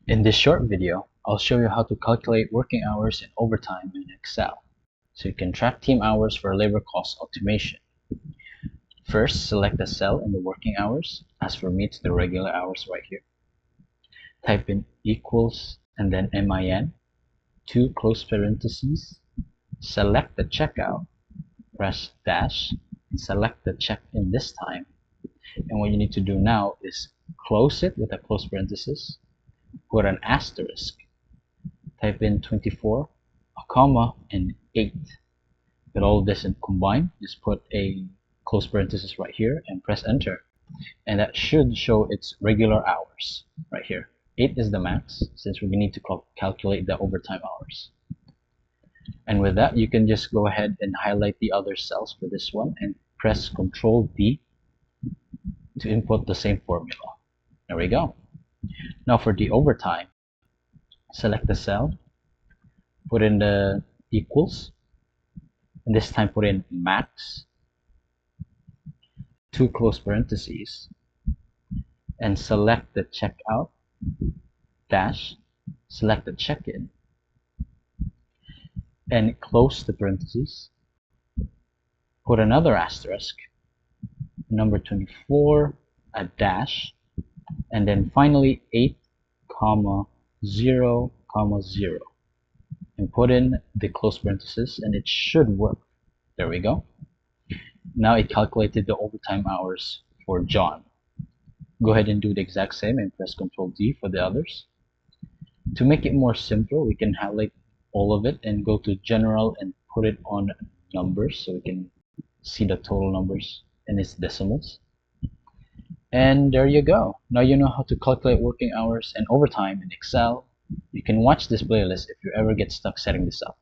In this short video, I'll show you how to calculate working hours and overtime in Excel, so you can track team hours for labor cost optimization. First, select a cell in the working hours. As for me, it's the regular hours right here. Type in equals and then MIN, 2 close parentheses. Select the checkout, press dash, and select the check-in this time. And what you need to do now is close it with a close parenthesis, put an asterisk, type in 24, a comma, and 8. With all of this combined, just put a close parenthesis right here and press enter. And that should show its regular hours right here. 8 is the max, since we need to calculate the overtime hours. And with that, you can just go ahead and highlight the other cells for this one and press Ctrl D to input the same formula. There we go. Now for the overtime, select the cell, put in the equals, and this time put in max, 2 close parentheses, and select the checkout, dash, select the check-in, and close the parentheses, put another asterisk, number 24, a dash, and then finally 8, 0, 0, and put in the close parenthesis, and it should work. There we go. Now it calculated the overtime hours for John. Go ahead and do the exact same and press Ctrl D for the others. To make it more simple, we can highlight all of it and go to general and put it on numbers so we can see the total numbers and its decimals. And there you go. Now you know how to calculate working hours and overtime in Excel. You can watch this playlist if you ever get stuck setting this up.